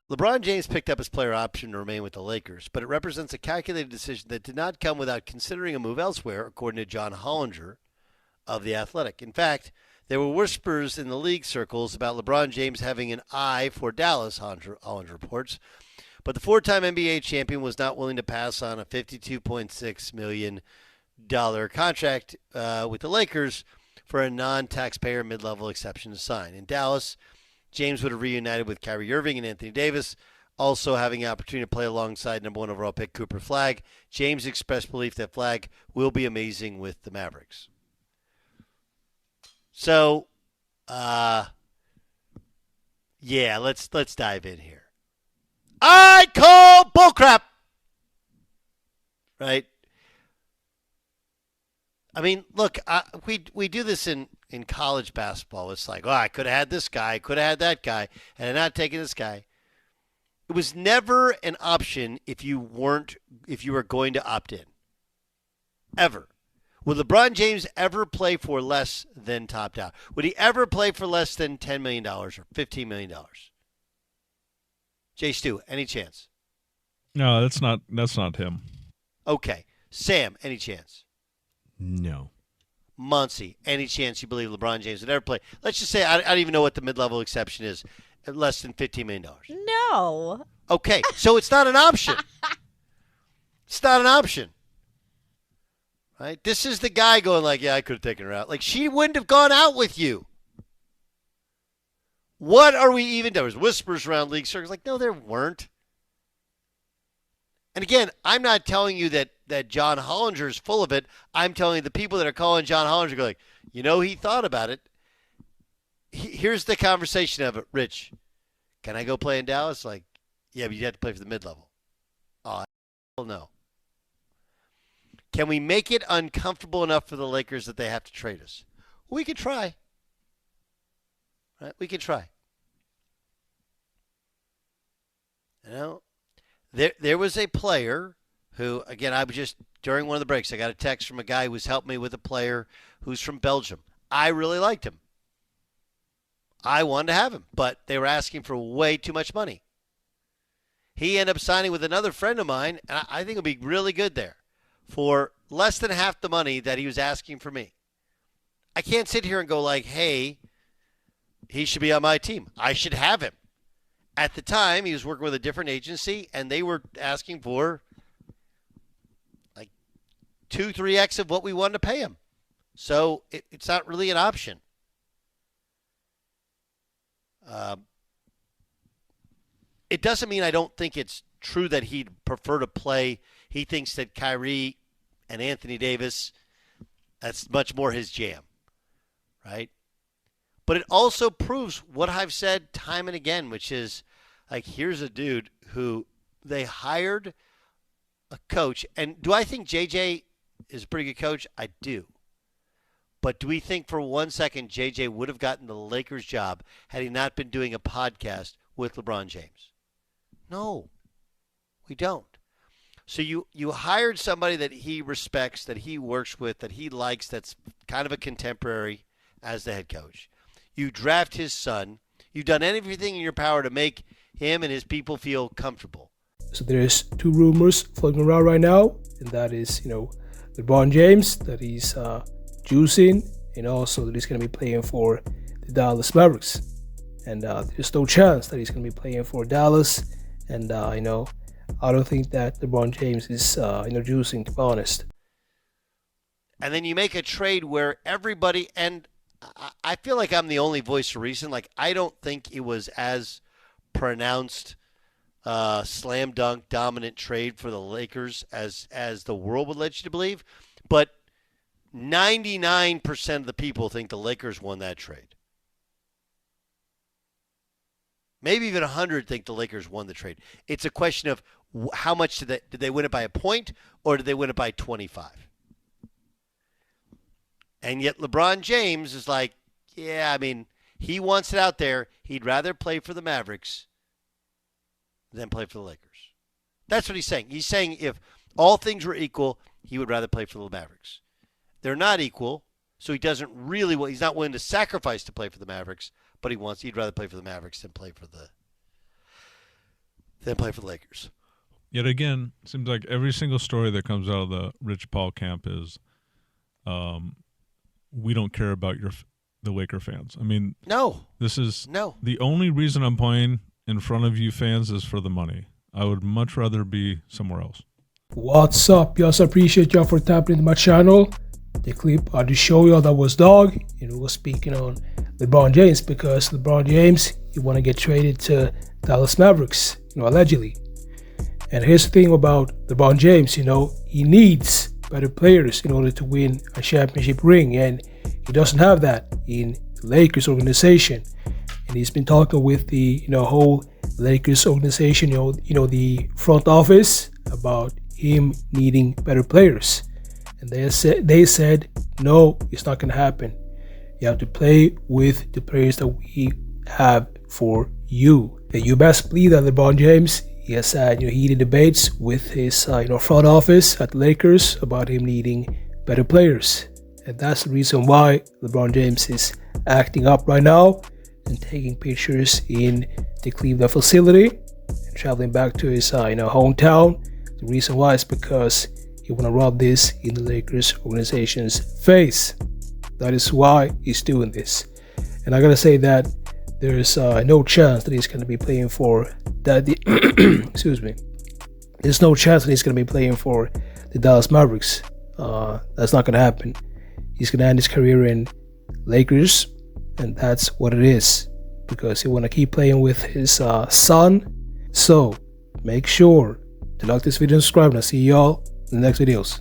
LeBron James picked up his player option to remain with the Lakers, but it represents a calculated decision that did not come without considering a move elsewhere, according to John Hollinger of The Athletic. In fact, there were whispers in the league circles about LeBron James having an eye for Dallas, Hollinger reports, but the four-time NBA champion was not willing to pass on a $52.6 million contract with the Lakers for a non-taxpayer mid-level exception to sign. In Dallas, James would have reunited with Kyrie Irving and Anthony Davis, also having the opportunity to play alongside number 1 overall pick Cooper Flagg. James expressed belief that Flagg will be amazing with the Mavericks. So, yeah, let's dive in here. I call bullcrap. Right? I mean, look, we do this in college basketball. It's like, I could have had this guy, I could have had that guy, and I'm not taking this guy. It was never an option if you were going to opt in. Ever. Would LeBron James ever play for less than topped out? Would he ever play for less than $10 million or $15 million? Jay Stu, any chance? No, that's not him. Okay. Sam, any chance? No. Muncie, any chance you believe LeBron James would ever play? Let's just say I don't even know what the mid-level exception is. Less than $15 million. No. Okay, so it's not an option. It's not an option. Right? This is the guy going like, yeah, I could have taken her out. Like, she wouldn't have gone out with you. What are we even doing? There was whispers around league circles. Like, no, there weren't. And again, I'm not telling you that John Hollinger is full of it. I'm telling you the people that are calling John Hollinger go like, he thought about it. Here's the conversation of it. Rich, can I go play in Dallas? Like, yeah, but you have to play for the mid-level. Oh, no. Can we make it uncomfortable enough for the Lakers that they have to trade us? We could try. Right? We could try. There was a player who, again, I was just, during one of the breaks, I got a text from a guy who's helped me with a player who's from Belgium. I really liked him. I wanted to have him, but they were asking for way too much money. He ended up signing with another friend of mine, and I think it'll be really good there for less than half the money that he was asking for me. I can't sit here and go like, hey, he should be on my team. I should have him. At the time, he was working with a different agency, and they were asking for like 2-3x of what we wanted to pay him. So it's not really an option. It doesn't mean I don't think it's true that he'd prefer to play. He thinks that Kyrie and Anthony Davis, that's much more his jam, right? But it also proves what I've said time and again, which is, like, here's a dude who they hired a coach. And do I think JJ is a pretty good coach? I do. But do we think for 1 second JJ would have gotten the Lakers job had he not been doing a podcast with LeBron James? No, we don't. So you hired somebody that he respects, that he works with, that he likes, that's kind of a contemporary as the head coach. You draft his son. You've done everything in your power to make him and his people feel comfortable. So there's two rumors floating around right now, and that is, LeBron James, that he's juicing, and also that he's going to be playing for the Dallas Mavericks. And there's no chance that he's going to be playing for Dallas. And, I don't think that LeBron James is, juicing, to be honest. And then you make a trade where everybody, and I feel like I'm the only voice of reason. Like, I don't think it was as pronounced slam dunk dominant trade for the Lakers as the world would let you to believe. But 99% of the people think the Lakers won that trade. Maybe even 100 think the Lakers won the trade. It's a question of how much did they win it by a point, or did they win it by 25? And yet LeBron James is like, yeah, I mean, he wants it out there. He'd rather play for the Mavericks than play for the Lakers. That's what he's saying. He's saying if all things were equal, he would rather play for the Mavericks. They're not equal, so he doesn't really want, he's not willing to sacrifice to play for the Mavericks, but he'd rather play for the Mavericks than play for than play for the Lakers. Yet again, it seems like every single story that comes out of the Rich Paul camp is, we don't care about the Laker fans. I mean, no. The only reason I'm playing in front of you fans is for the money. I would much rather be somewhere else. What's up? Y'all, so appreciate y'all for tapping into my channel. The clip I just showed y'all that was Dog, was speaking on LeBron James, because LeBron James, he want to get traded to Dallas Mavericks, allegedly. And here's the thing about LeBron James, he needs better players in order to win a championship ring, and he doesn't have that in the Lakers organization. And he's been talking with the whole Lakers organization, the front office, about him needing better players. And they said no, it's not going to happen. You have to play with the players that we have for you. And you best believe that LeBron James, he has had heated debates with his front office at the Lakers about him needing better players. And that's the reason why LeBron James is acting up right now and taking pictures in the Cleveland facility and traveling back to his hometown. The reason why is because he want to rub this in the Lakers organization's face. That is why he's doing this. And I gotta say that there's no chance that he's going to be playing for that. Excuse me. There's no chance that he's going to be playing for the Dallas Mavericks. That's not going to happen. He's going to end his career in Lakers, and that's what it is, because he want to keep playing with his son. So make sure to like this video and subscribe, and I'll see y'all in the next videos.